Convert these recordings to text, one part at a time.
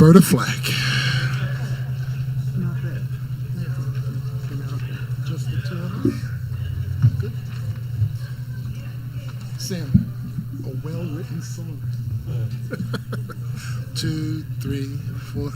bird of flag. Not bad. Came out okay. Just the two of them. Good. Sam, a well-written song. 2, 3, 4.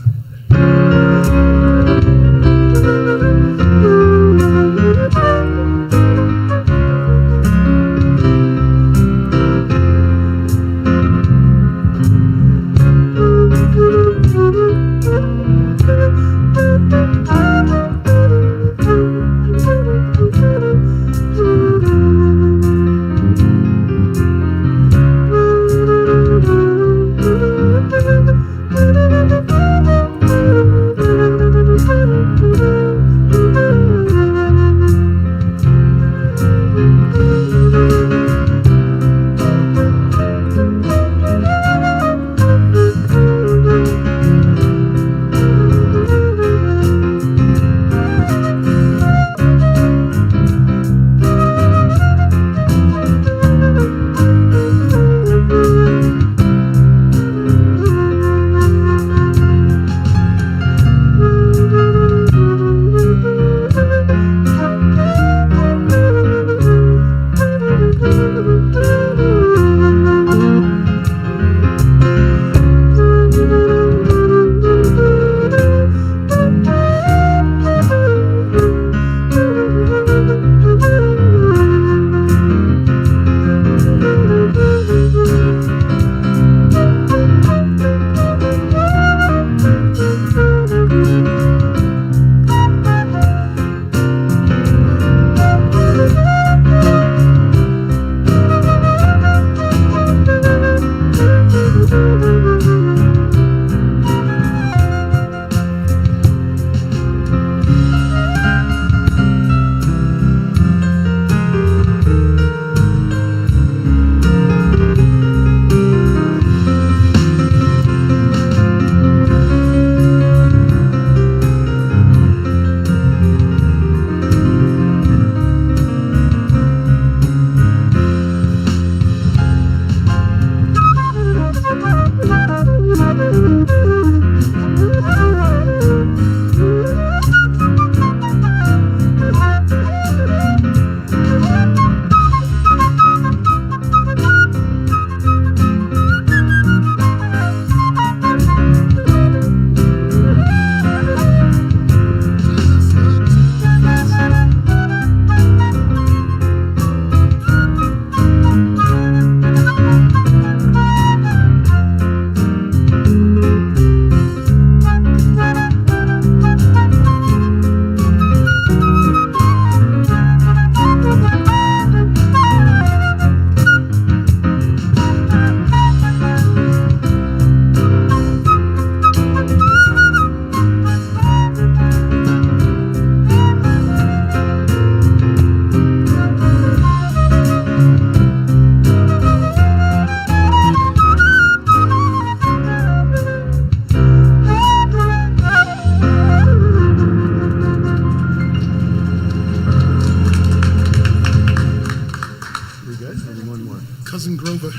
Cousin Grover.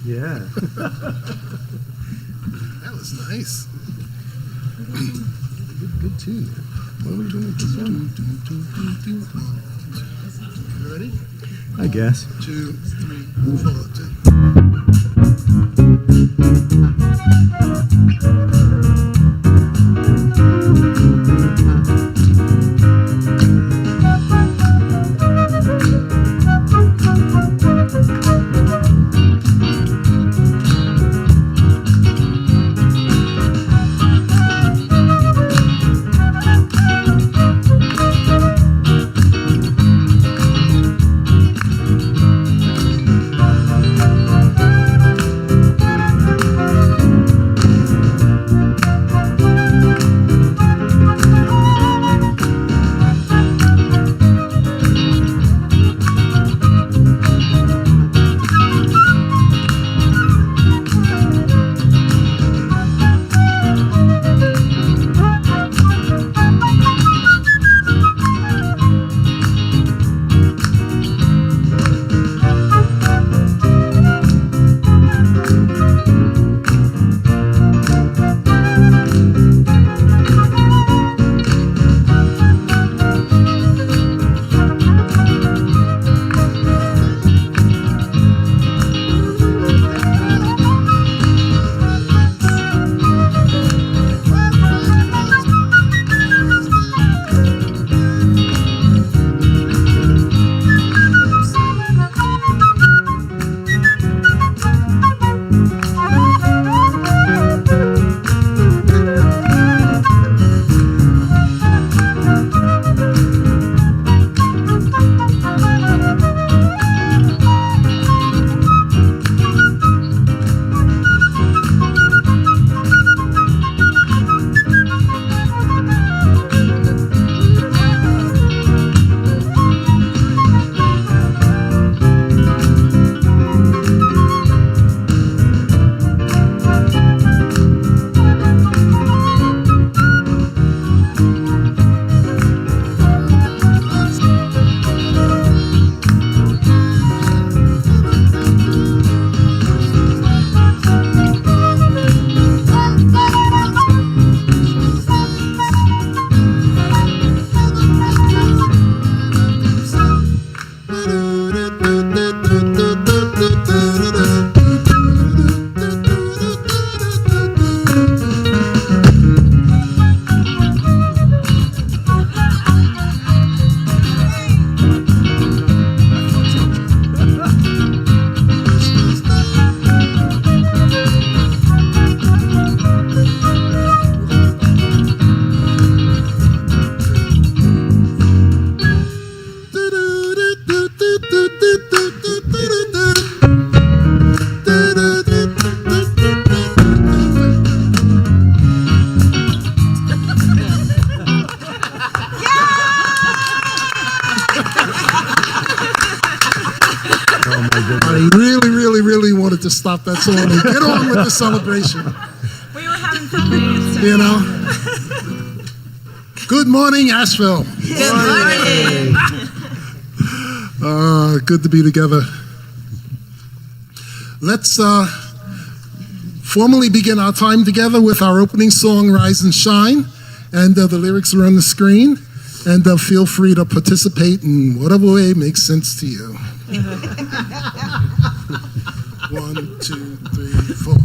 Yeah. That was nice. Good tune. What are we doing? You ready? I guess. 2, 3, 4. I really, really, really wanted to stop that song and get on with the celebration. We were having fun with You know? Good morning, Asheville. Good morning. Good to be together. Let's formally begin our time together with our opening song, Rise and Shine. And the lyrics are on the screen. And feel free to participate in whatever way makes sense to you. 1, 2, 3, 4.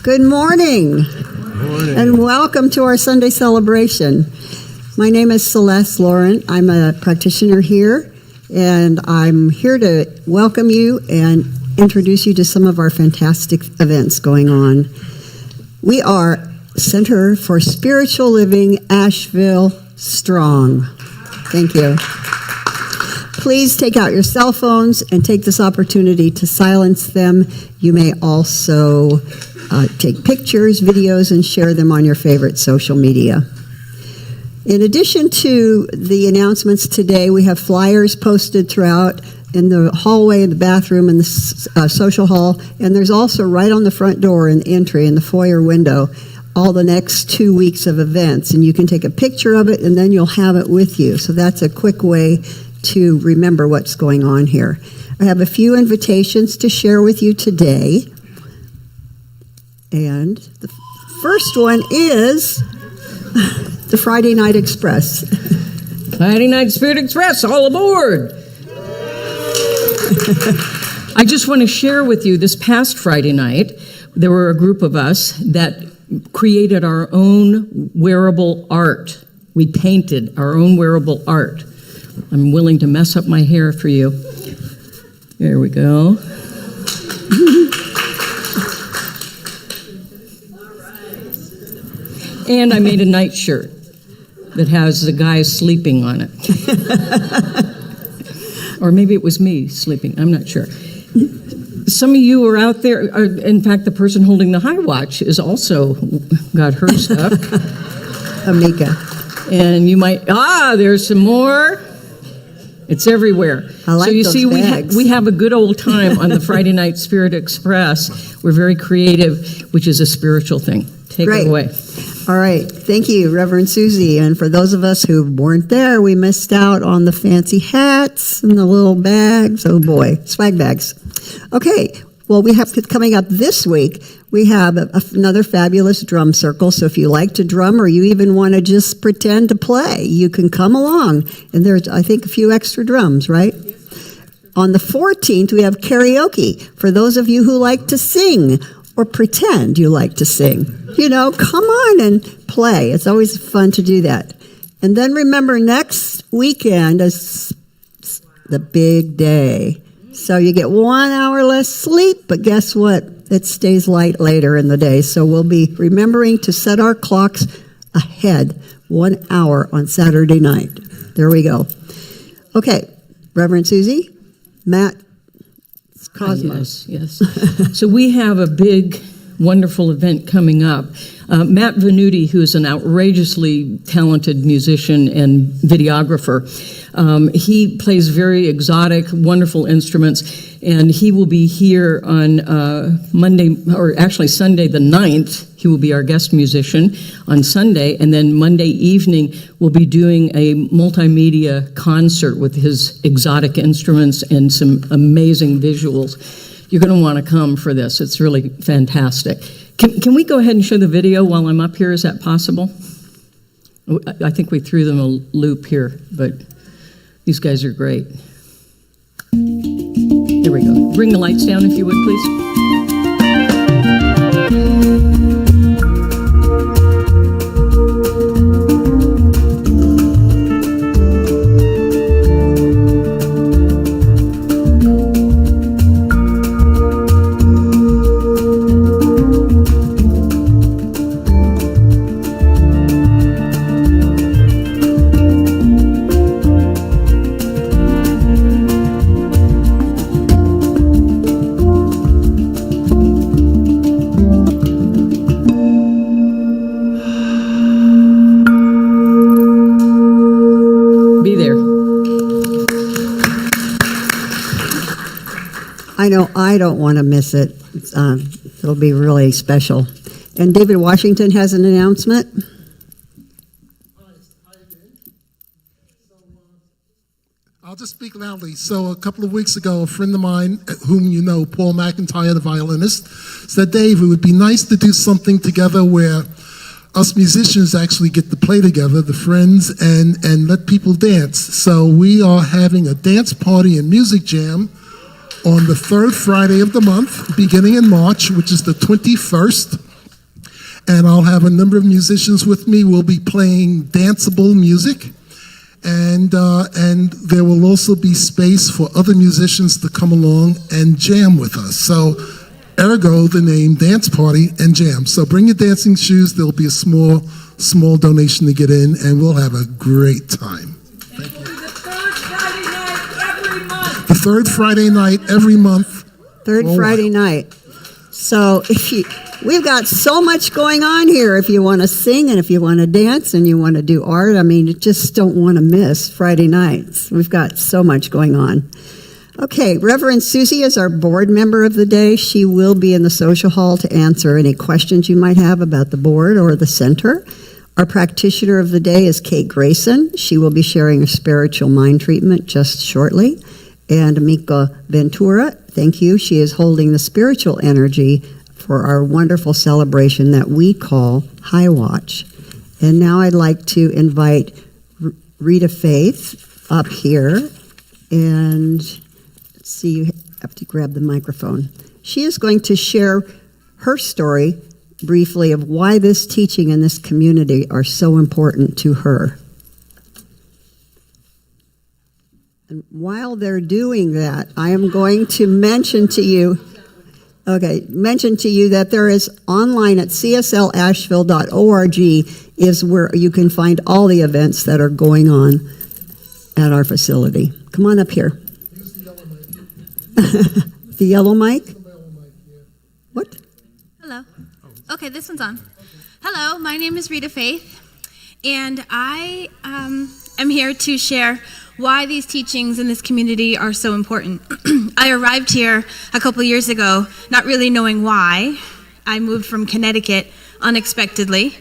Good morning, and welcome to our Sunday celebration. My name is Celeste Laurent. I'm a practitioner here, and I'm here to welcome you and introduce you to some of our fantastic events going on. We are Center for Spiritual Living, Asheville Strong. Thank you. Please take out your cell phones and take this opportunity to silence them. You may also take pictures, videos, and share them on your favorite social media. In addition to the announcements today, we have flyers posted throughout in the hallway, in the bathroom, in the social hall, and there's also right on the front door in the entry, in the foyer window, all the next 2 weeks of events, and you can take a picture of it, and then you'll have it with you. So that's a quick way to remember what's going on here. I have a few invitations to share with you today. And the first one is the Friday Night Express. Friday Night Spirit Express, all aboard! I just want to share with you, this past Friday night, there were a group of us that created our own wearable art. We painted our own wearable art. I'm willing to mess up my hair for you. There we go. And I made a nightshirt that has the guy sleeping on it. Or maybe it was me sleeping, I'm not sure. Some of you are out there, in fact, the person holding the high watch is also got her stuff. Amika. And you might, there's some more. It's everywhere. I like so you those see, bags. we have a good old time on the Friday Night Spirit Express. We're very creative, which is a spiritual thing. Take Great. it away. All right. Thank you, Reverend Suzi. And for those of us who weren't there, we missed out on the fancy hats and the little bags. Oh, boy. Swag bags. Okay. Well, we have coming up this week, we have another fabulous drum circle. So if you like to drum or you even want to just pretend to play, you can come along. And there's, I think, a few extra drums, right? Yes. On the 14th, we have karaoke for those of you who like to sing or pretend you like to sing. You know, come on and play. It's always fun to do that. And then remember, next weekend is the big day. So you get 1 hour less sleep, but guess what? It stays light later in the day. So we'll be remembering to set our clocks ahead 1 hour on Saturday night. There we go. Okay, Reverend Suzi, Matt, Cosmos. Yes. So we have a big, wonderful event coming up. Matt Venuti, who is an outrageously talented musician and videographer, he plays very exotic, wonderful instruments, and he will be here on Monday, or actually Sunday the 9th. He will be our guest musician on Sunday, and then Monday evening we'll be doing a multimedia concert with his exotic instruments and some amazing visuals. You're going to want to come for this. It's really fantastic. Can we go ahead and show the video while I'm up here? Is that possible? I think we threw them a loop here, but these guys are great. Here we go. Bring the lights down if you would, please. I know I don't want to miss it. It'll be really special. And David Washington has an announcement. I'll just speak loudly. So a couple of weeks ago, a friend of mine, whom you know, Paul McIntyre, the violinist, said, Dave, it would be nice to do something together where us musicians actually get to play together, the friends, and let people dance. So we are having a dance party and music jam on the third Friday of the month, beginning in March, which is the 21st. And I'll have a number of musicians with me. We'll be playing danceable music. And there will also be space for other musicians to come along and jam with us. So, ergo, the name Dance Party and Jam. So bring your dancing shoes. There'll be a small donation to get in, and we'll have a great time. The third Friday night every month. Third Friday night. So we've got so much going on here. If you want to sing and if you want to dance and you want to do art, I mean, you just don't want to miss Friday nights. We've got so much going on. Okay, Reverend Suzi is our board member of the day. She will be in the social hall to answer any questions you might have about the board or the center. Our practitioner of the day is Kate Grayson. She will be sharing a spiritual mind treatment just shortly. And Mika Ventura, thank you. She is holding the spiritual energy for our wonderful celebration that we call High Watch. And now I'd like to invite Rita Faith up here. And let's see, you have to grab the microphone. She is going to share her story briefly of why this teaching and this community are so important to her. And while they're doing that, I am going to mention to you that there is online at cslasheville.org is where you can find all the events that are going on at our facility. Come on up here. Use the yellow mic. The yellow mic? What? Hello. Okay, this one's on. Hello, my name is Rita Faith, and I am here to share why these teachings in this community are so important. I arrived here a couple years ago, not really knowing why. I moved from Connecticut unexpectedly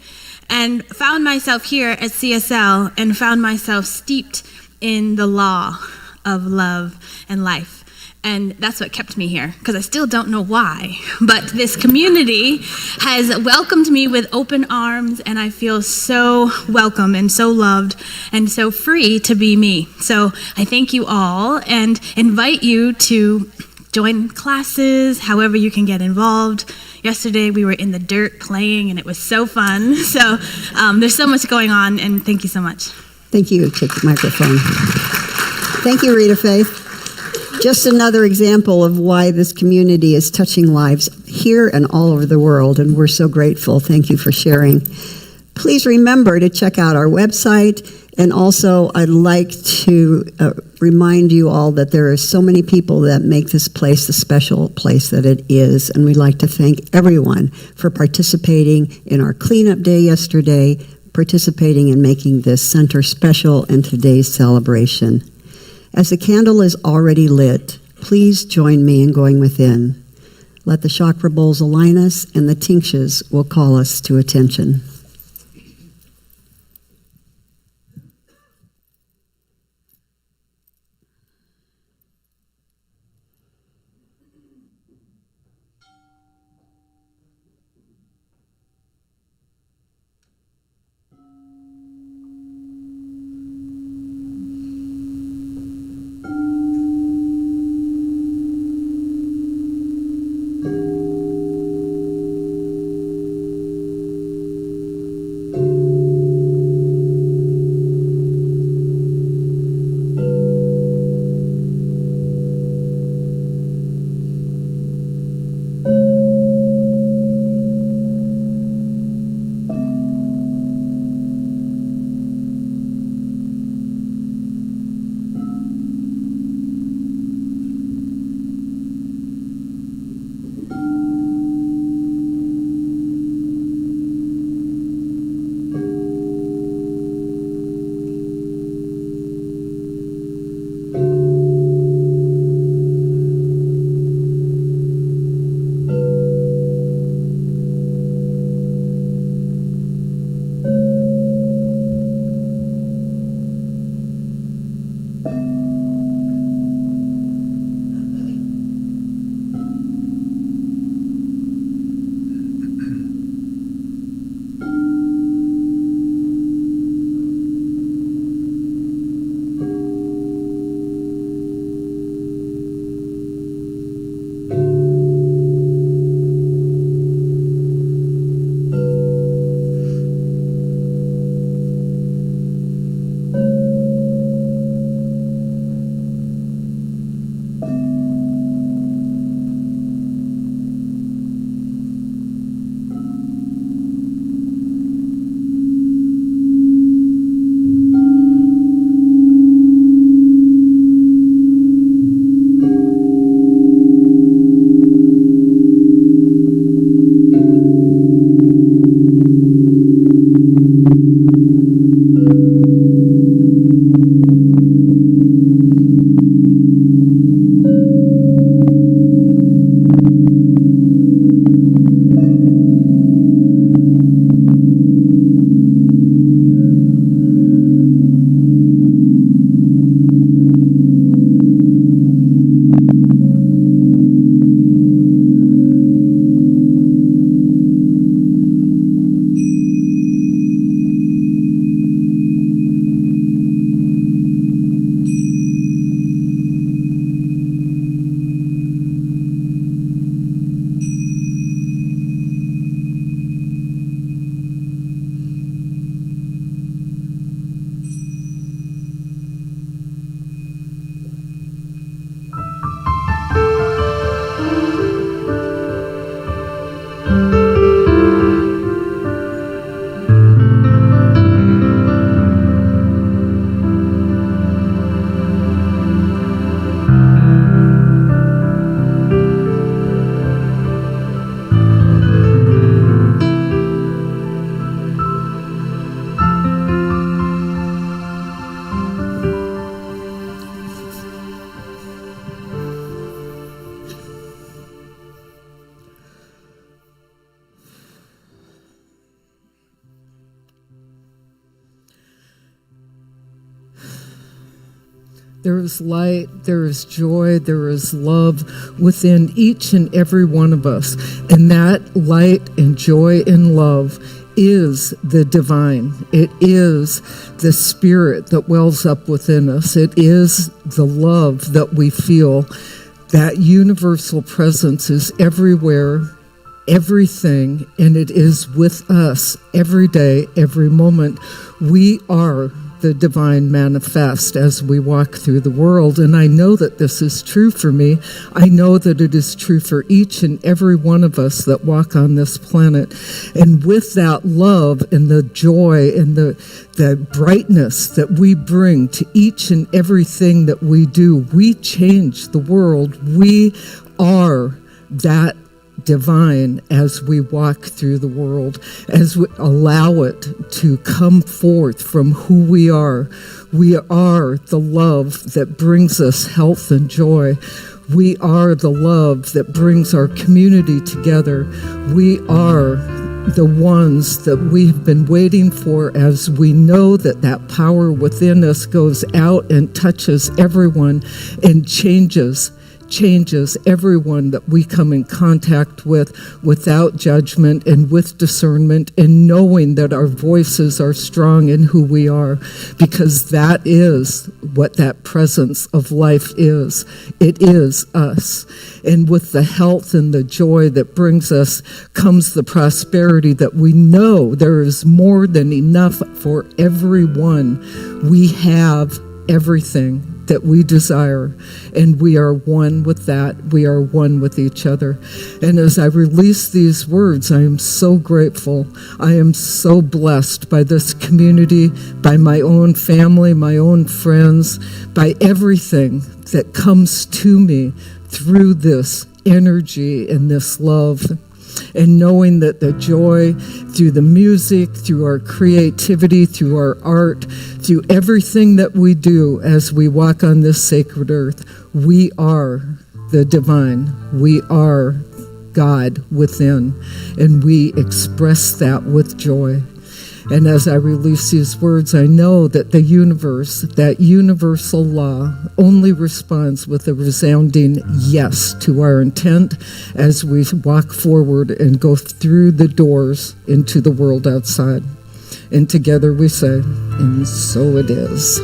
and found myself here at CSL and found myself steeped in the law of love and life. And that's what kept me here, because I still don't know why. But this community has welcomed me with open arms, and I feel so welcome and so loved and so free to be me. So I thank you all and invite you to join classes, however you can get involved. Yesterday we were in the dirt playing, and it was so fun. So there's so much going on, and thank you so much. Thank you. Take the microphone. Thank you, Rita Faith. Just another example of why this community is touching lives here and all over the world, and we're so grateful. Thank you for sharing. Please remember to check out our website, and also I'd like to remind you all that there are so many people that make this place the special place that it is, and we'd like to thank everyone for participating in our cleanup day yesterday, participating in making this center special in today's celebration. As the candle is already lit, please join me in going within. Let the chakra bowls align us, and the tingshes will call us to attention. There is light, there is joy, there is love within each and every one of us. And that light and joy and love is the divine. It is the spirit that wells up within us. It is the love that we feel. That universal presence is everywhere, everything, and it is with us every day, every moment. We are the divine manifest as we walk through the world. And I know that this is true for me. I know that it is true for each and every one of us that walk on this planet. And with that love and the joy and the brightness that we bring to each and everything that we do, we change the world. We are that divine as we walk through the world, as we allow it to come forth from who we are. We are the love that brings us health and joy. We are the love that brings our community together. We are the ones that we've been waiting for, as we know that that power within us goes out and touches everyone and changes everyone that we come in contact with, without judgment and with discernment, and knowing that our voices are strong in who we are, because that is what that presence of life is. It is us. And with the health and the joy that brings us comes the prosperity that we know there is more than enough for everyone. We have everything that we desire, and we are one with that. We are one with each other. And as I release these words, I am so grateful. I am so blessed by this community, by my own family, my own friends, by everything that comes to me through this energy and this love. And knowing that the joy through the music, through our creativity, through our art, through everything that we do as we walk on this sacred earth, we are the divine. We are God within, and we express that with joy. And as I release these words, I know that the universe, that universal law, only responds with a resounding yes to our intent as we walk forward and go through the doors into the world outside. And together we say, and so it is.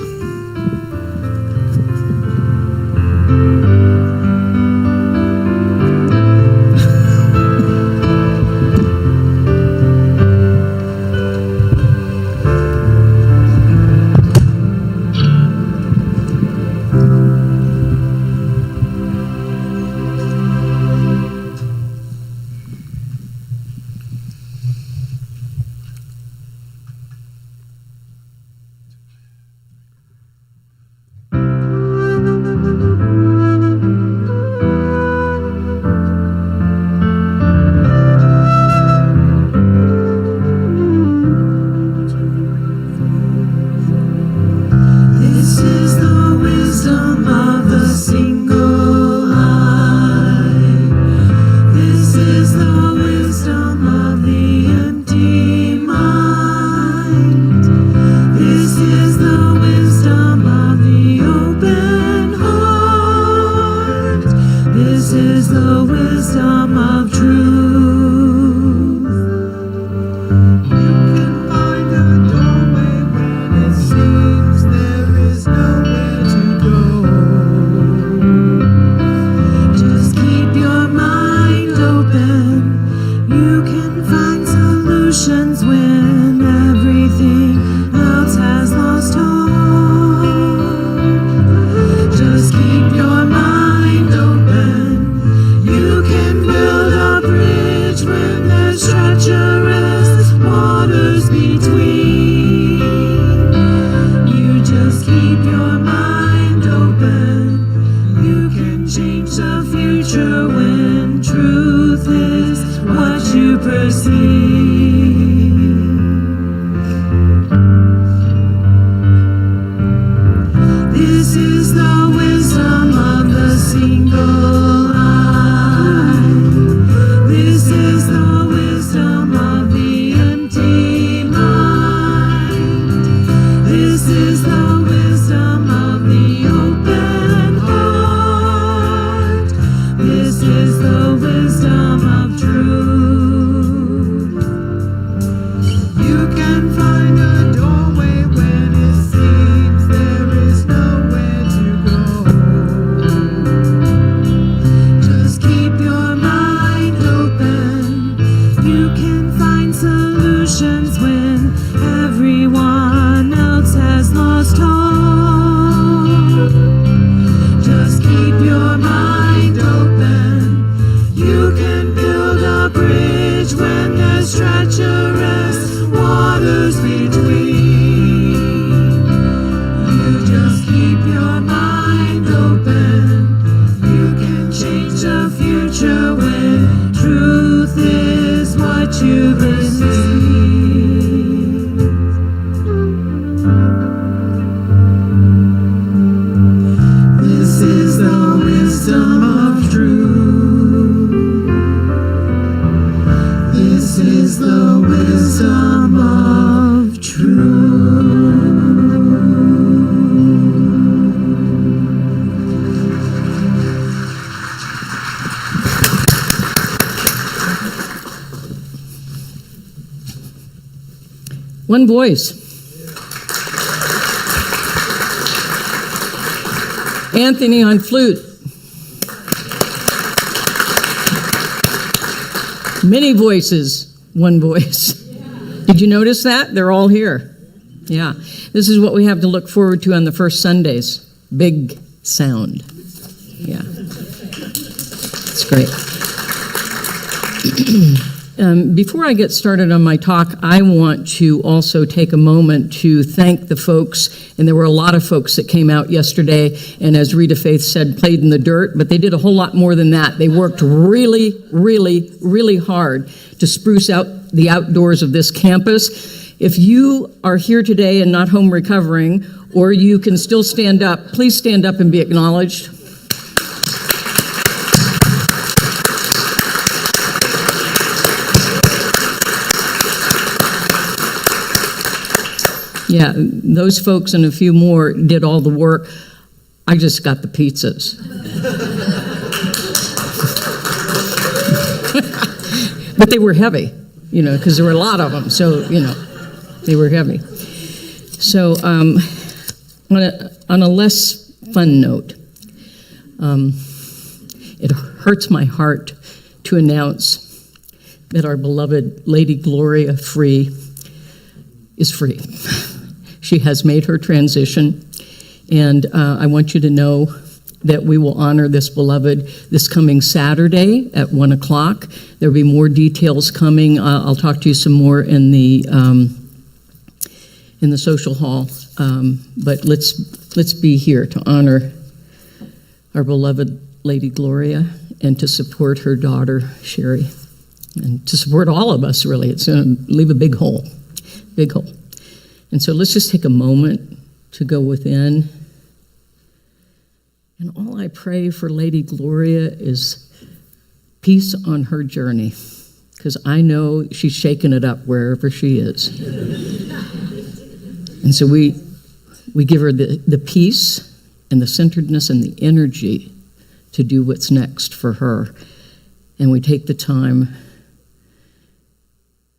This is the wisdom of the open One voice. Anthony on flute. Many voices, one voice. Did you notice that? They're all here. Yeah. This is what we have to look forward to on the first Sundays. Big sound. Yeah. It's great. Before I get started on my talk, I want to also take a moment to thank the folks, and there were a lot of folks that came out yesterday, and as Rita Faith said, played in the dirt, but they did a whole lot more than that. They worked really, really, really hard to spruce out the outdoors of this campus. If you are here today and not home recovering, or you can still stand up, please stand up and be acknowledged. Yeah, those folks and a few more did all the work. I just got the pizzas. But they were heavy, because there were a lot of them. So, they were heavy. So, on a less fun note, it hurts my heart to announce that our beloved Lady Gloria Free is free. She has made her transition, and I want you to know that we will honor this beloved this coming Saturday at 1 o'clock. There'll be more details coming. I'll talk to you some more in the social hall. But let's be here to honor our beloved Lady Gloria and to support her daughter Sherry, and to support all of us. Really, it's going to leave a big hole. Big hole. And so let's just take a moment to go within. And all I pray for Lady Gloria is peace on her journey, because I know she's shaking it up wherever she is. And so we give her the peace and the centeredness and the energy to do what's next for her. And we take the time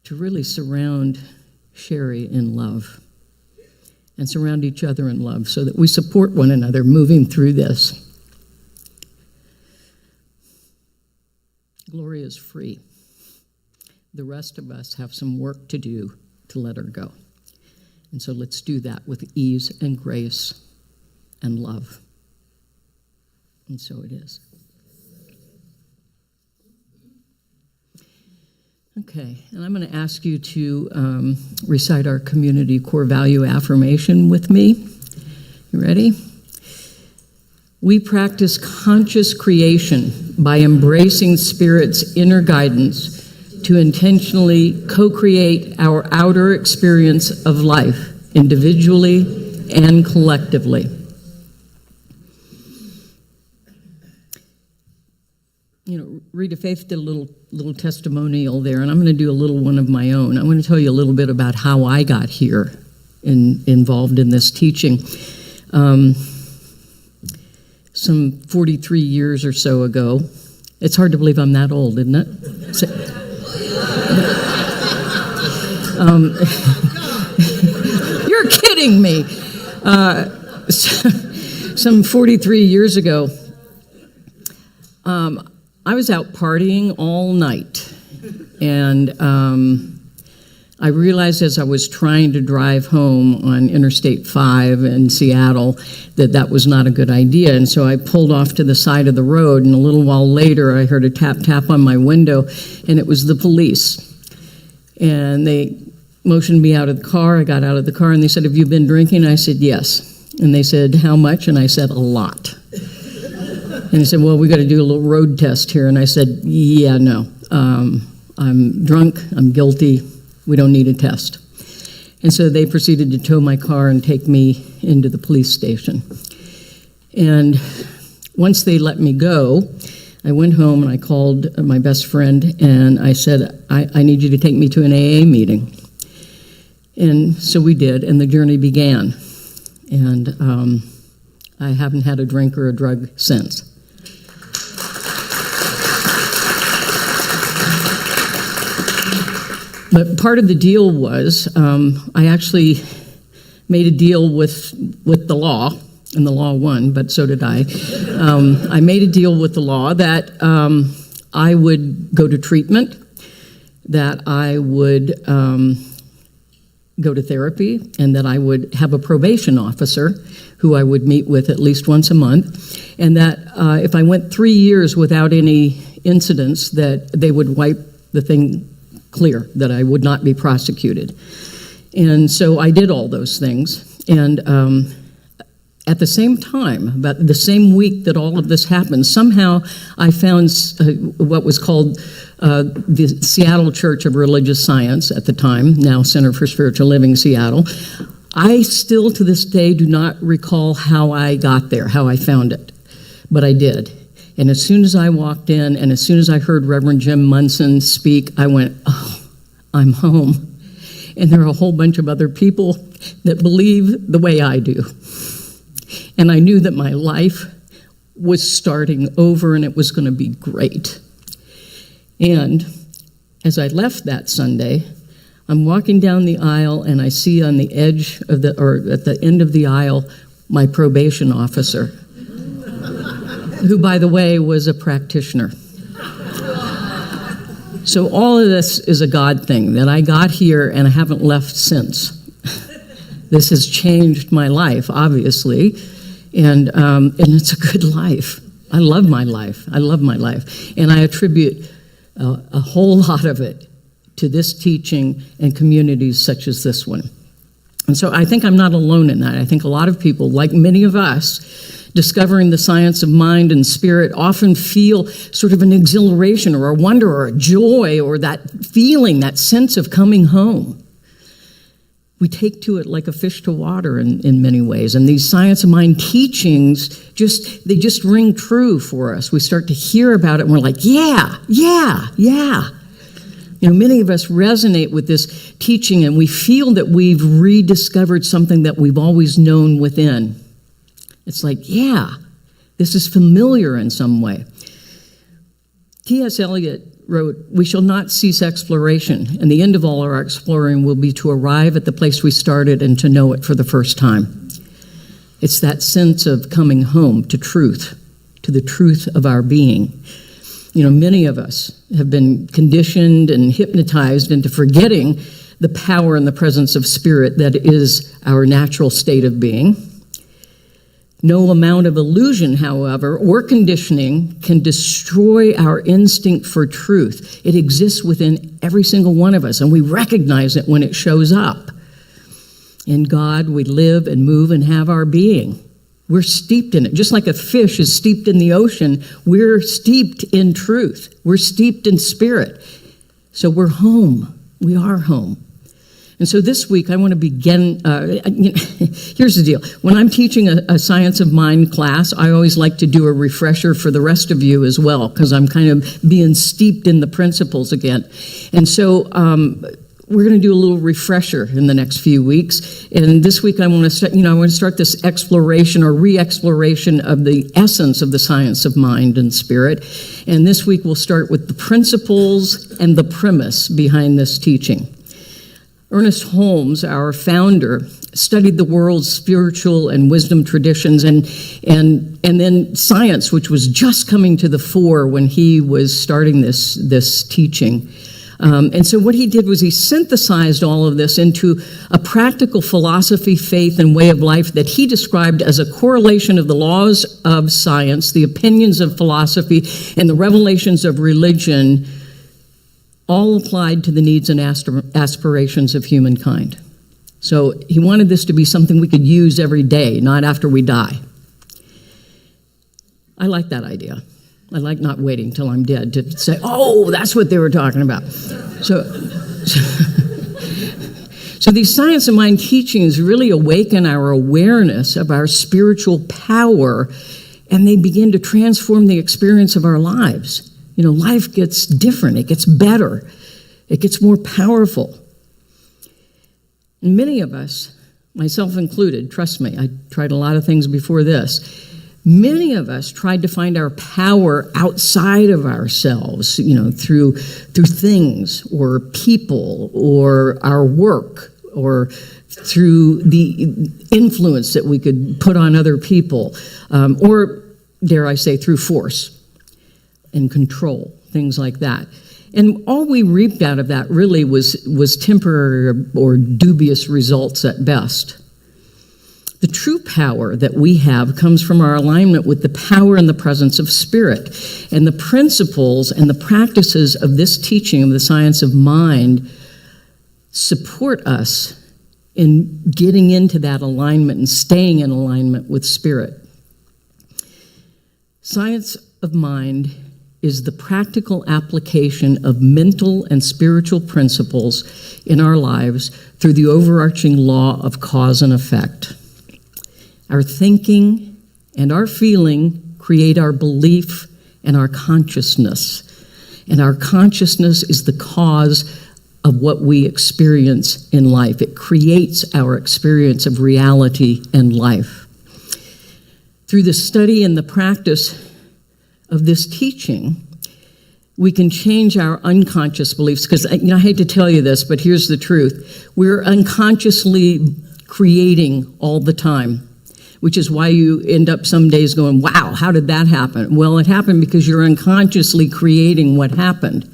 to really surround Sherry in love and surround each other in love so that we support one another moving through this. Gloria is free. The rest of us have some work to do to let her go. And so let's do that with ease and grace and love. And so it is. Okay, and I'm going to ask you to recite our community core value affirmation with me. You ready? We practice conscious creation by embracing Spirit's inner guidance to intentionally co-create our outer experience of life, individually and collectively. Rita Faith did a little testimonial there, and I'm going to do a little one of my own. I want to tell you a little bit about how I got here involved in this teaching. Some 43 years or so ago. It's hard to believe I'm that old, isn't it? You're kidding me. Some 43 years ago, I was out partying all night, and I realized as I was trying to drive home on Interstate 5 in Seattle that was not a good idea, and so I pulled off to the side of the road, and a little while later I heard a tap on my window, and it was the police, and they motioned me out of the car. I got out of the car, and they said, "Have you been drinking?" I said, "Yes." And they said, "How much?" And I said, "A lot." And he said, "Well, we got to do a little road test here." And I said, "Yeah, no, I'm drunk, I'm guilty, we don't need a test." And so they proceeded to tow my car and take me into the police station. And once they let me go, I went home and I called my best friend and I said, I need you to take me to an AA meeting. And so we did, and the journey began. And I haven't had a drink or a drug since. But part of the deal was I actually made a deal with the law, and the law won, but so did I. I made a deal with the law that I would go to treatment, that I would go to therapy, and that I would have a probation officer who I would meet with at least once a month, and that if I went 3 years without any incidents, that they would wipe the thing clear, that I would not be prosecuted. And so I did all those things, and at the same time, about the same week that all of this happened, somehow I found what was called the Seattle Church of Religious Science at the time, now Center for Spiritual Living Seattle. I still to this day do not recall how I got there, how I found it, but I did. And as soon as I walked in, and as soon as I heard Reverend Jim Munson speak, I went, oh, I'm home. And there are a whole bunch of other people that believe the way I do. And I knew that my life was starting over and it was going to be great. And as I left that Sunday, I'm walking down the aisle and I see on the edge of or at the end of the aisle, my probation officer, who, by the way, was a practitioner. So all of this is a God thing, that I got here and I haven't left since. This has changed my life, obviously, and it's a good life. I love my life. I love my life. And I attribute a whole lot of it to this teaching and communities such as this one. And so I think I'm not alone in that. I think a lot of people, like many of us, discovering the science of mind and spirit, often feel sort of an exhilaration or a wonder or a joy or that feeling, that sense of coming home. We take to it like a fish to water in many ways. And these science of mind teachings, they just ring true for us. We start to hear about it and we're like, yeah. You know, many of us resonate with this teaching and we feel that we've rediscovered something that we've always known within. It's like, yeah, this is familiar in some way. T.S. Eliot wrote, "We shall not cease exploration, and the end of all our exploring will be to arrive at the place we started and to know it for the first time." It's that sense of coming home to truth, to the truth of our being. You know, many of us have been conditioned and hypnotized into forgetting the power and the presence of spirit that is our natural state of being. No amount of illusion, however, or conditioning can destroy our instinct for truth. It exists within every single one of us, and we recognize it when it shows up. In God, we live and move and have our being. We're steeped in it. Just like a fish is steeped in the ocean, we're steeped in truth. We're steeped in spirit. So we're home. We are home. And so this week, I want to begin, here's the deal. When I'm teaching a Science of Mind class, I always like to do a refresher for the rest of you as well, because I'm kind of being steeped in the principles again. And so we're going to do a little refresher in the next few weeks. And this week, I want to start this exploration or re-exploration of the essence of the science of mind and spirit. And this week, we'll start with the principles and the premise behind this teaching. Ernest Holmes, our founder, studied the world's spiritual and wisdom traditions and then science, which was just coming to the fore when he was starting this teaching. And so what he did was he synthesized all of this into a practical philosophy, faith, and way of life that he described as a correlation of the laws of science, the opinions of philosophy, and the revelations of religion, all applied to the needs and aspirations of humankind. So he wanted this to be something we could use every day, not after we die. I like that idea. I like not waiting till I'm dead to say, oh, that's what they were talking about. So these Science of Mind teachings really awaken our awareness of our spiritual power, and they begin to transform the experience of our lives. You know, life gets different, it gets better, it gets more powerful. And many of us, myself included, trust me, I tried a lot of things before this, Many of us tried to find our power outside of ourselves, through things or people or our work or through the influence that we could put on other people, or, dare I say, through force and control, things like that. And all we reaped out of that really was temporary or dubious results at best. The true power that we have comes from our alignment with the power and the presence of Spirit. And the principles and the practices of this teaching of the science of mind support us in getting into that alignment and staying in alignment with Spirit. Science of mind is the practical application of mental and spiritual principles in our lives through the overarching law of cause and effect. Our thinking and our feeling create our belief and our consciousness. And our consciousness is the cause of what we experience in life. It creates our experience of reality and life. Through the study and the practice of this teaching, we can change our unconscious beliefs. Because I hate to tell you this, but here's the truth. We're unconsciously creating all the time, which is why you end up some days going, wow, how did that happen? Well, it happened because you're unconsciously creating what happened.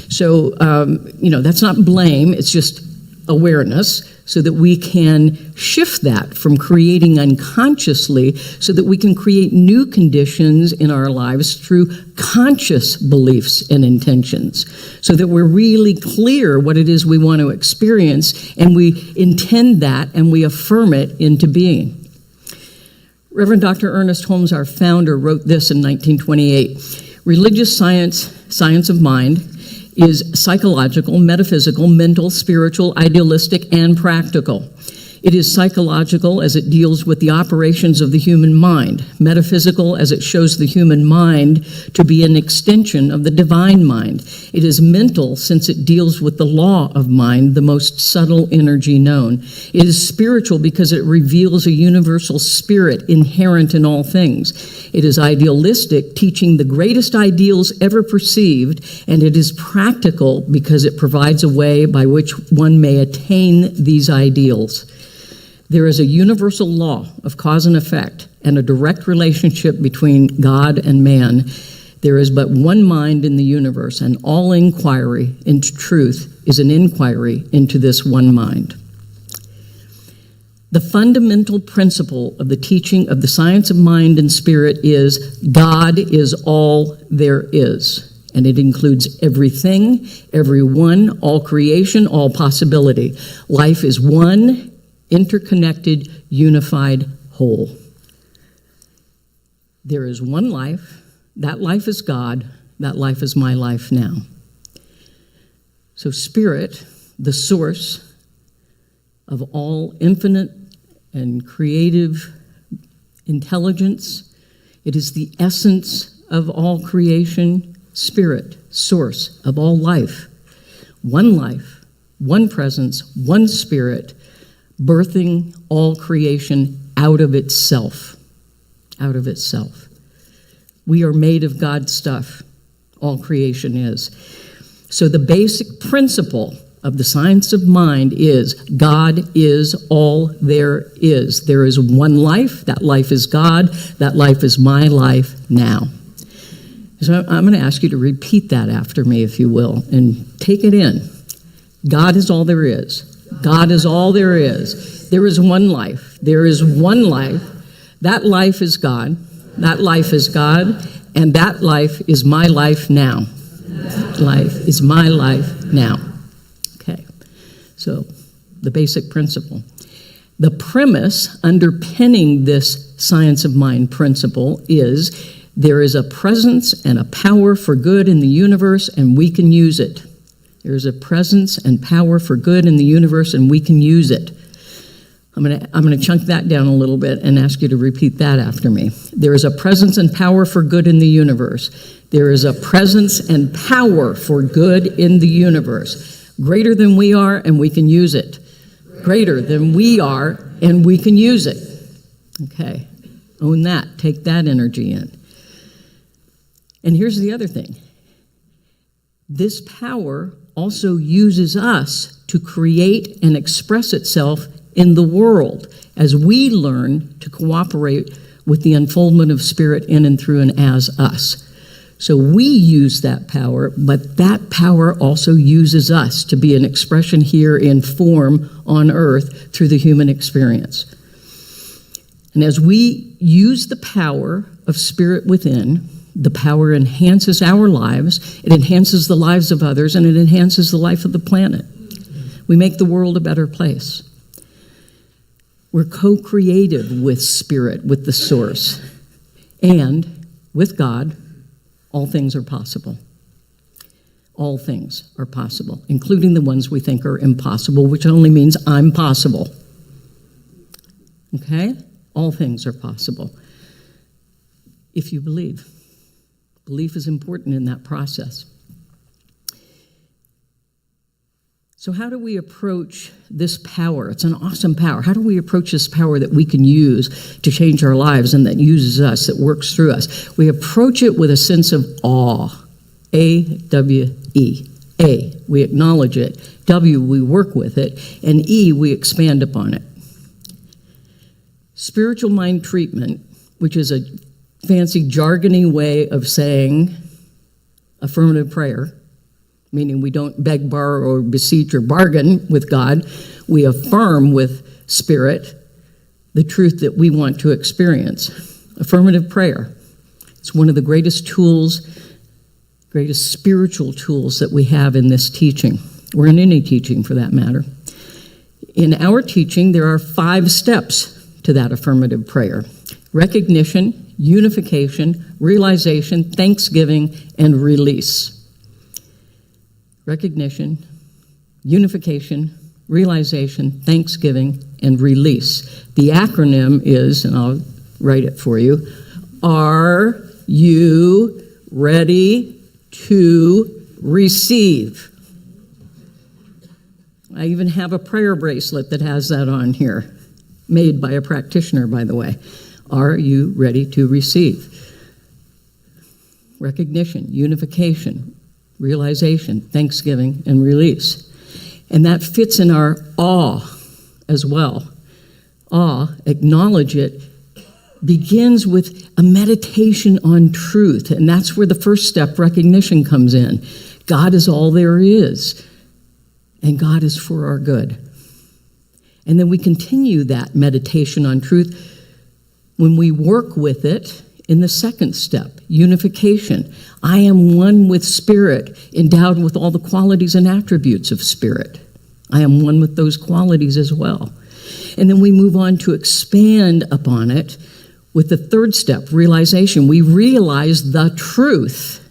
So, that's not blame, it's just awareness, so that we can shift that from creating unconsciously so that we can create new conditions in our lives through conscious beliefs and intentions, so that we're really clear what it is we want to experience, and we intend that and we affirm it into being. Reverend Dr. Ernest Holmes, our founder, wrote this in 1928. Religious science of mind, is psychological, metaphysical, mental, spiritual, idealistic, and practical. It is psychological as it deals with the operations of the human mind, metaphysical as it shows the human mind to be an extension of the divine mind. It is mental since it deals with the law of mind, the most subtle energy known. It is spiritual because it reveals a universal spirit inherent in all things. It is idealistic, teaching the greatest ideals ever perceived, and it is practical because it provides a way by which one may attain these ideals. There is a universal law of cause and effect and a direct relationship between God and man. There is but one mind in the universe, and all inquiry into truth is an inquiry into this one mind. The fundamental principle of the teaching of the science of mind and spirit is God is all there is, and it includes everything, everyone, all creation, all possibility. Life is one interconnected, unified whole. There is one life. That life is God. That life is my life now. So Spirit, the source of all infinite and creative intelligence, it is the essence of all creation. Spirit, source of all life, one presence, one spirit, birthing all creation out of itself. Out of itself. We are made of God's stuff. All creation is. So the basic principle of the science of mind is God is all there is. There is one life. That life is God. That life is my life now. So I'm going to ask you to repeat that after me, if you will, and take it in. God is all there is. God is all there is. There is one life. There is one life. That life is God. That life is God. And that life is my life now. That life is my life now. Okay. So the basic principle. The premise underpinning this science of mind principle is there is a presence and a power for good in the universe, and we can use it. There is a presence and power for good in the universe, and we can use it. I'm going to chunk that down a little bit and ask you to repeat that after me. There is a presence and power for good in the universe. There is a presence and power for good in the universe. Greater than we are, and we can use it. Greater than we are, and we can use it. Okay. Own that. Take that energy in. And here's the other thing. This power also uses us to create and express itself in the world as we learn to cooperate with the unfoldment of Spirit in and through and as us. So we use that power, but that power also uses us to be an expression here in form on earth through the human experience. And as we use the power of Spirit within, the power enhances our lives, it enhances the lives of others, and it enhances the life of the planet. We make the world a better place. We're co-creative with Spirit, with the Source. And with God, all things are possible. All things are possible, including the ones we think are impossible, which only means I'm possible. Okay? All things are possible. If you believe. Belief is important in that process. So how do we approach this power? It's an awesome power. How do we approach this power that we can use to change our lives and that uses us, that works through us? We approach it with a sense of awe. A-W-E. A, we acknowledge it. W, we work with it. And E, we expand upon it. Spiritual mind treatment, which is a fancy jargony way of saying affirmative prayer, meaning we don't beg, borrow, or beseech or bargain with God. We affirm with Spirit the truth that we want to experience. Affirmative prayer. It's one of the greatest tools, greatest spiritual tools that we have in this teaching, or in any teaching for that matter. In our teaching, there are 5 steps to that affirmative prayer: recognition, unification, realization, thanksgiving, and release. Recognition, unification, realization, thanksgiving, and release. The acronym is, and I'll write it for you, Are you ready to receive? I even have a prayer bracelet that has that on here, made by a practitioner, by the way. Are you ready to receive? Recognition, unification, realization, thanksgiving, and release. And that fits in our awe as well. Awe, acknowledge it, begins with a meditation on truth. And that's where the first step, recognition, comes in. God is all there is. And God is for our good. And then we continue that meditation on truth when we work with it in the second step, unification. I am one with Spirit, endowed with all the qualities and attributes of Spirit. I am one with those qualities as well. And then we move on to expand upon it with the third step, realization. We realize the truth,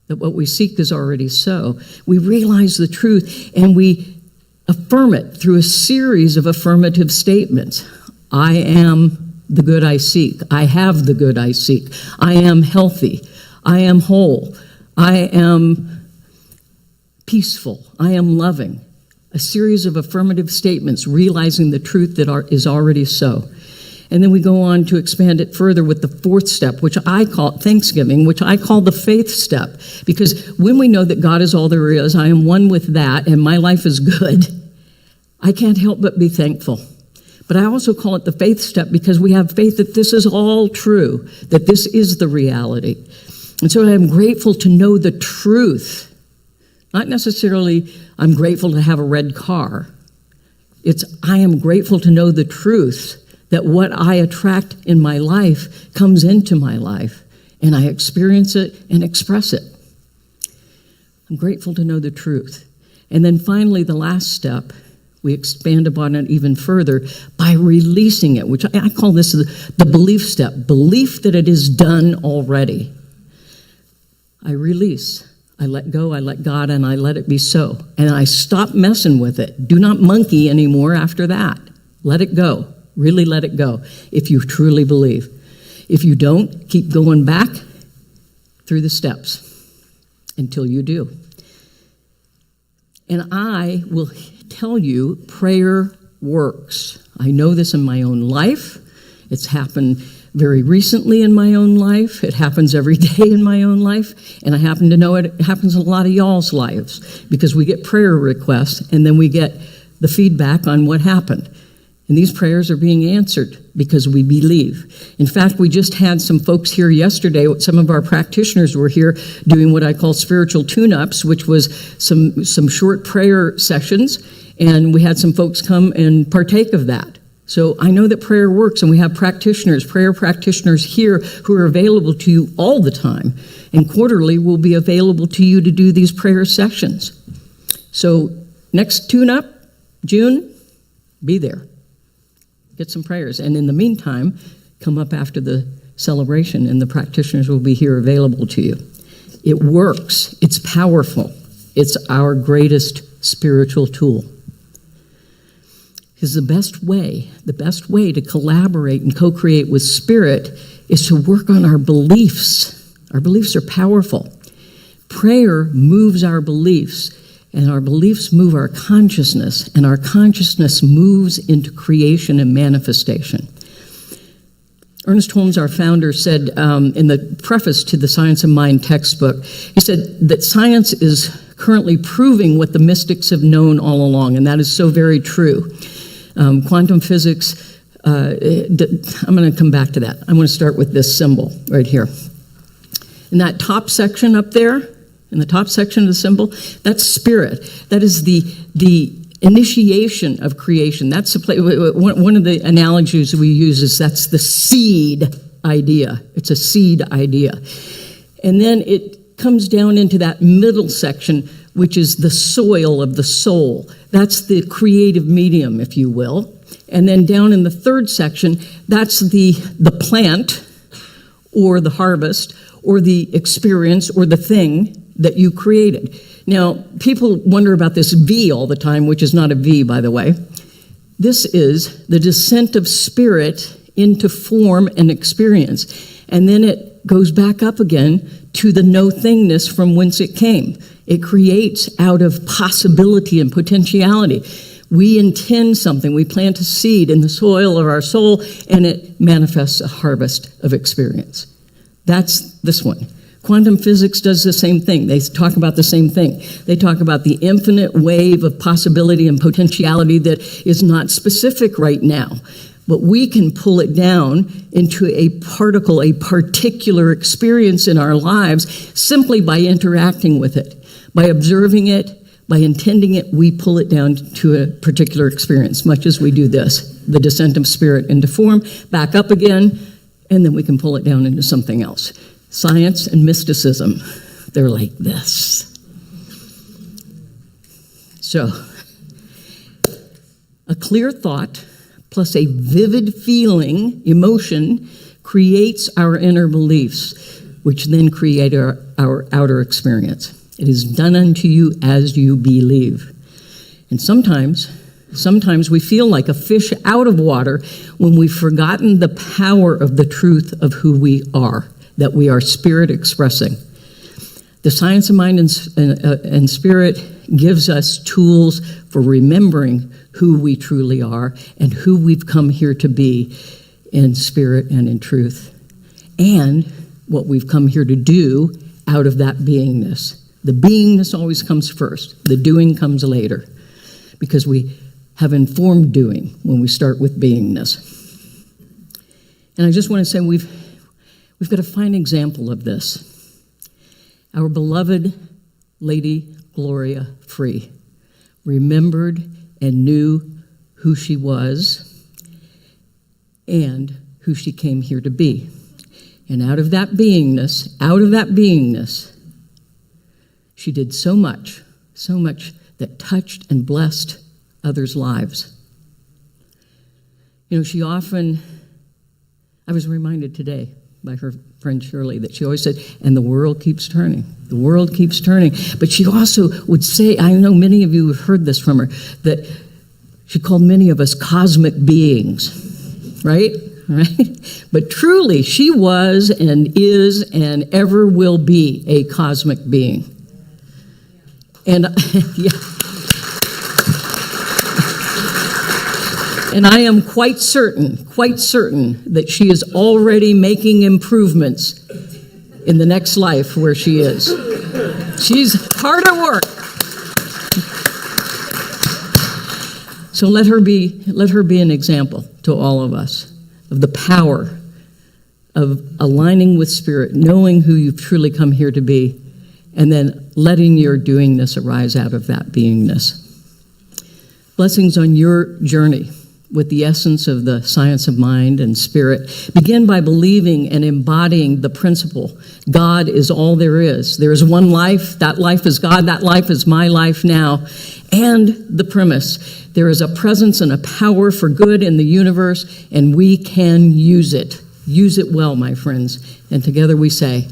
that what we seek is already so. We realize the truth and we affirm it through a series of affirmative statements. I am the good I seek. I have the good I seek. I am healthy. I am whole. I am peaceful. I am loving. A series of affirmative statements, realizing the truth that is already so. And then we go on to expand it further with the fourth step, which I call Thanksgiving, which I call the faith step. Because when we know that God is all there is, I am one with that, and my life is good, I can't help but be thankful. But I also call it the faith step because we have faith that this is all true, that this is the reality. And so I am grateful to know the truth. Not necessarily I'm grateful to have a red car. It's I am grateful to know the truth that what I attract in my life comes into my life, and I experience it and express it. I'm grateful to know the truth. And then finally, the last step, we expand upon it even further by releasing it, which I call this the belief step. Belief that it is done already. I release. I let go, I let God, and I let it be so. And I stop messing with it. Do not monkey anymore after that. Let it go. Really let it go if you truly believe. If you don't, keep going back through the steps until you do. And I will tell you, prayer works. I know this in my own life, It's happened very recently in my own life. It happens every day in my own life. And I happen to know it happens in a lot of y'all's lives because we get prayer requests and then we get the feedback on what happened. And these prayers are being answered because we believe. In fact, we just had some folks here yesterday. Some of our practitioners were here doing what I call spiritual tune-ups, which was some short prayer sessions. And we had some folks come and partake of that. So I know that prayer works, and we have prayer practitioners here who are available to you all the time. And quarterly will be available to you to do these prayer sessions. So next tune-up, June, be there. Get some prayers. And in the meantime, come up after the celebration, and the practitioners will be here available to you. It works. It's powerful. It's our greatest spiritual tool. Because the best way to collaborate and co-create with Spirit is to work on our beliefs. Our beliefs are powerful. Prayer moves our beliefs, and our beliefs move our consciousness, and our consciousness moves into creation and manifestation. Ernest Holmes, our founder, said in the preface to the Science of Mind textbook, he said that science is currently proving what the mystics have known all along, and that is so very true. Quantum physics, I'm going to come back to that. I'm going to start with this symbol right here. In that top section up there, in the top section of the symbol, that's spirit. That is the initiation of creation. That's one of the analogies we use is that's the seed idea. It's a seed idea. And then it comes down into that middle section, which is the soil of the soul. That's the creative medium, if you will. And then down in the third section, that's the plant or the harvest or the experience or the thing that you created. Now, people wonder about this V all the time, which is not a V, by the way. This is the descent of spirit into form and experience. And then it goes back up again to the no-thingness from whence it came. It creates out of possibility and potentiality. We intend something. We plant a seed in the soil of our soul, and it manifests a harvest of experience. That's this one. Quantum physics does the same thing. They talk about the same thing. They talk about the infinite wave of possibility and potentiality that is not specific right now. But we can pull it down into a particle, a particular experience in our lives simply by interacting with it. By observing it, by intending it, we pull it down to a particular experience, much as we do this, the descent of spirit into form, back up again, and then we can pull it down into something else. Science and mysticism, they're like this. So, a clear thought plus a vivid feeling, emotion, creates our inner beliefs, which then create our outer experience. It is done unto you as you believe. And sometimes we feel like a fish out of water when we've forgotten the power of the truth of who we are, that we are spirit expressing. The Science of Mind and Spirit gives us tools for remembering who we truly are and who we've come here to be in spirit and in truth, and what we've come here to do out of that beingness. The beingness always comes first. The doing comes later, because we have informed doing when we start with beingness. And I just want to say we've got a fine example of this. Our beloved Lady Gloria Free remembered and knew who she was and who she came here to be. And out of that beingness, she did so much that touched and blessed others' lives. You know, she often, I was reminded today by her friend Shirley that she always said, and the world keeps turning. The world keeps turning. But she also would say, I know many of you have heard this from her, that she called many of us cosmic beings, right? Right? But truly, she was and is and ever will be a cosmic being. And yeah. And I am quite certain that she is already making improvements in the next life where she is. She's hard at work. So let her be an example to all of us of the power of aligning with Spirit, knowing who you've truly come here to be, and then letting your doingness arise out of that beingness. Blessings on your journey with the essence of the science of mind and spirit. Begin by believing and embodying the principle, God is all there is. There is one life, that life is God, that life is my life now. And the premise, there is a presence and a power for good in the universe, and we can use it. Use it well, my friends. And together we say,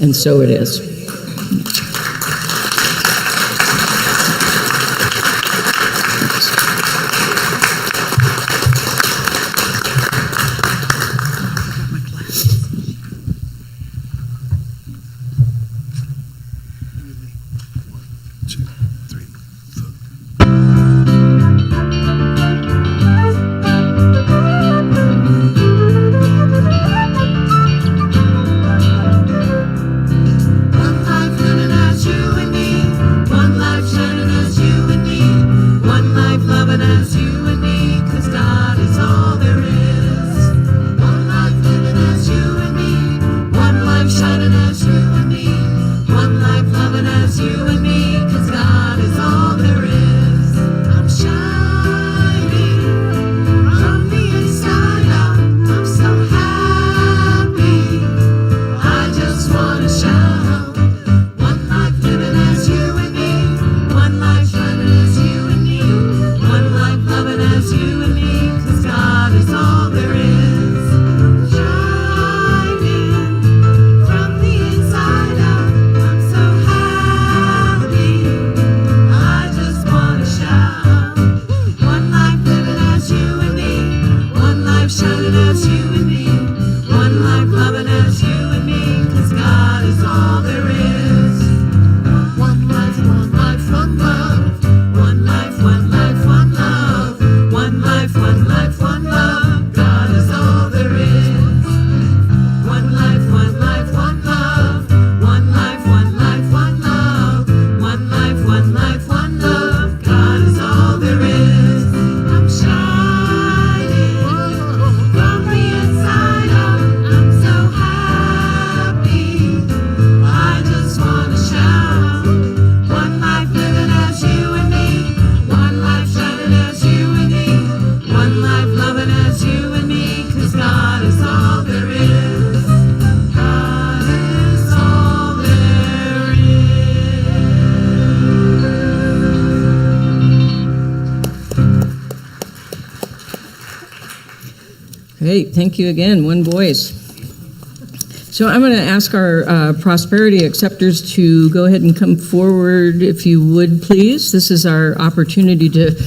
and so it is. Great, thank you again, one voice. So I'm going to ask our prosperity acceptors to go ahead and come forward, if you would, please. This is our opportunity to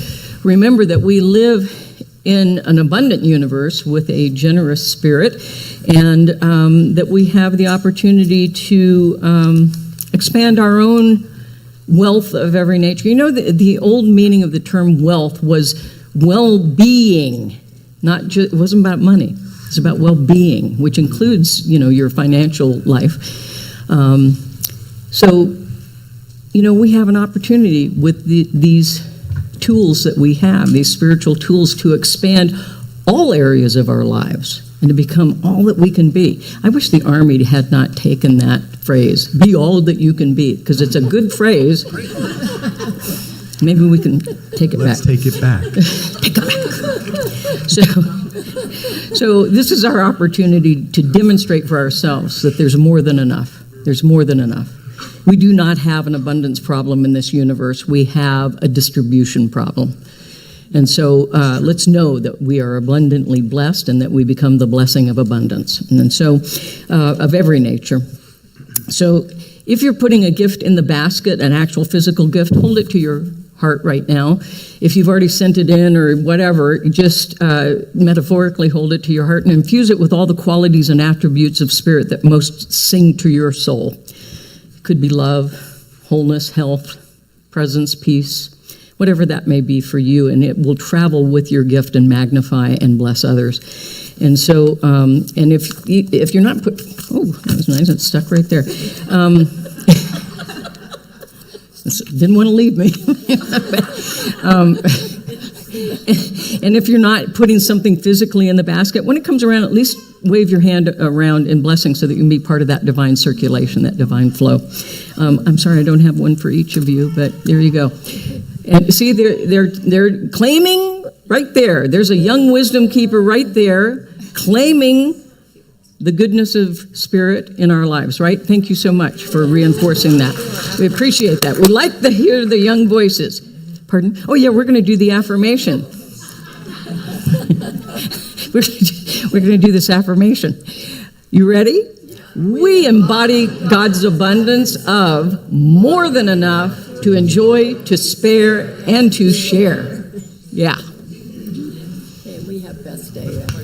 remember that we live in an abundant universe with a generous spirit, and that we have the opportunity to expand our own wealth of every nature. You know, the old meaning of the term wealth was well-being. It wasn't about money. It's about well-being, which includes, your financial life. So, we have an opportunity with these tools that we have, these spiritual tools, to expand all areas of our lives and to become all that we can be. I wish the Army had not taken that phrase, be all that you can be, because it's a good phrase. Maybe we can take it Let's back. take it back. Take it back. So this is our opportunity to demonstrate for ourselves that there's more than enough. There's more than enough. We do not have an abundance problem in this universe. We have a distribution problem. And so let's know that we are abundantly blessed and that we become the blessing of abundance. And so of every nature. So if you're putting a gift in the basket, an actual physical gift, hold it to your heart right now. If you've already sent it in or whatever, just metaphorically hold it to your heart and infuse it with all the qualities and attributes of spirit that most sing to your soul. It could be love, wholeness, health, presence, peace, whatever that may be for you, and it will travel with your gift and magnify and bless others. And so, and if you're not put, oh, that was nice, it stuck right there. Didn't want to leave me. And if you're not putting something physically in the basket, when it comes around, at least wave your hand around in blessing so that you can be part of that divine circulation, that divine flow. I'm sorry I don't have one for each of you, but there you go. And see, they're claiming right there. There's a young wisdom keeper right there claiming the goodness of Spirit in our lives, right? Thank you so much for reinforcing that. We appreciate that. We like to hear the young voices. Pardon? Oh, yeah, we're going to do the affirmation. We're going to do this affirmation. You ready? We embody God's abundance of more than enough to enjoy, to spare, and to share. Yeah. Okay, we have best day ever.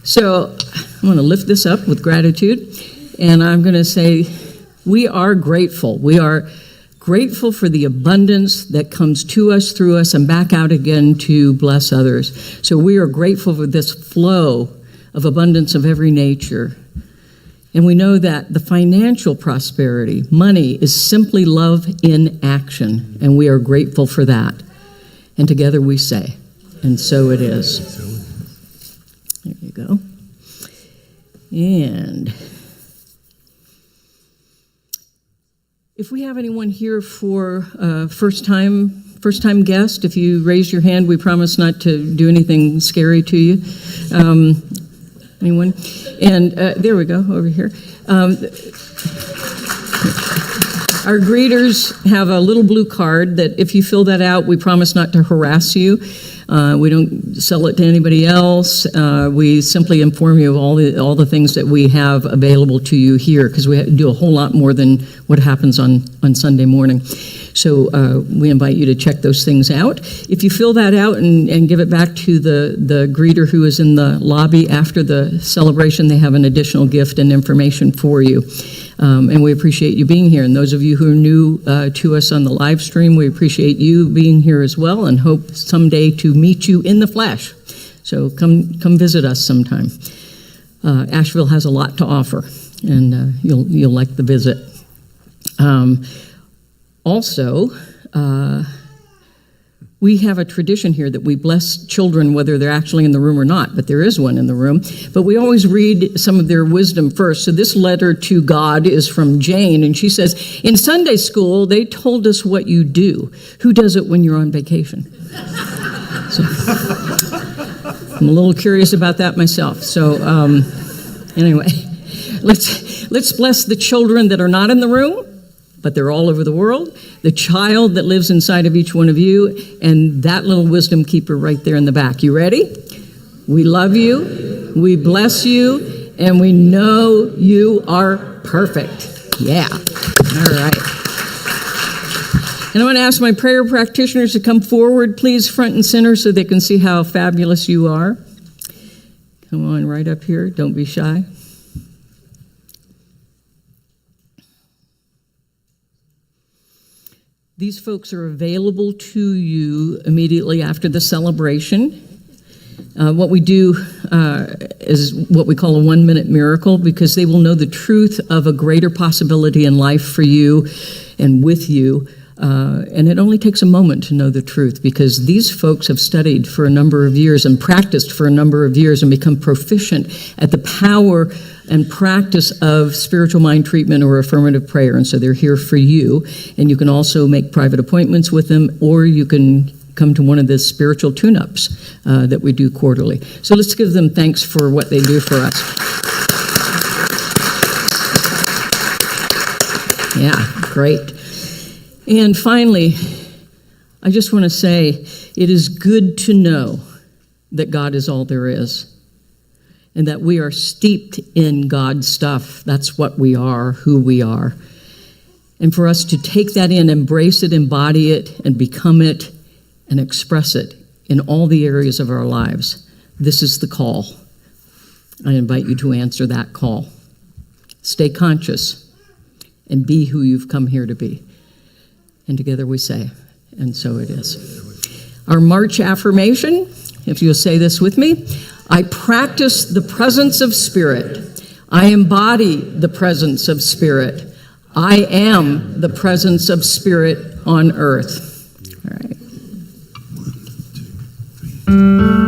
So I'm going to lift this up with gratitude, and I'm going to say we are grateful. We are grateful for the abundance that comes to us, through us, and back out again to bless others. So we are grateful for this flow of abundance of every nature. And we know that the financial prosperity, money, is simply love in action, and we are grateful for that. And together we say, and so it is. There you go. And if we have anyone here for first-time guest, if you raise your hand, we promise not to do anything scary to you. Anyone? And there we go, over here. Our greeters have a little blue card that if you fill that out, we promise not to harass you. We don't sell it to anybody else. We simply inform you of all the things that we have available to you here, because we do a whole lot more than what happens on Sunday morning. So we invite you to check those things out. If you fill that out and give it back to the greeter who is in the lobby after the celebration, they have an additional gift and information for you. And we appreciate you being here. And those of you who are new to us on the live stream, we appreciate you being here as well, and hope someday to meet you in the flesh. So come visit us sometime. Asheville has a lot to offer, and you'll like the visit. Also, we have a tradition here that we bless children whether they're actually in the room or not, but there is one in the room. But we always read some of their wisdom first. So this letter to God is from Jane, and she says, in Sunday school, they told us what you do. Who does it when you're on vacation? So, I'm a little curious about that myself. So anyway, let's bless the children that are not in the room. but they're all over the world. The child that lives inside of each one of you, and that little wisdom keeper right there in the back. You ready? We love you, we bless you, and we know you are perfect. Yeah. All right. And I want to ask my prayer practitioners to come forward, please, front and center, so they can see how fabulous you are. Come on, right up here. Don't be shy. These folks are available to you immediately after the celebration. What we do is what we call a 1-minute miracle, because they will know the truth of a greater possibility in life for you and with you. And it only takes a moment to know the truth, because these folks have studied for a number of years and practiced for a number of years and become proficient at the power and practice of spiritual mind treatment or affirmative prayer. And so they're here for you. And you can also make private appointments with them, or you can come to one of the spiritual tune-ups that we do quarterly. So let's give them thanks for what they do for us. Yeah, great. And finally, I just want to say it is good to know that God is all there is, and that we are steeped in God's stuff. That's what we are, who we are. And for us to take that in, embrace it, embody it, and become it, and express it in all the areas of our lives. This is the call. I invite you to answer that call. Stay conscious and be who you've come here to be. And together we say, and so it is. Our March affirmation, if you'll say this with me: I practice the presence of Spirit. I embody the presence of Spirit. I am the presence of Spirit on earth. All right. 1, 2, 3.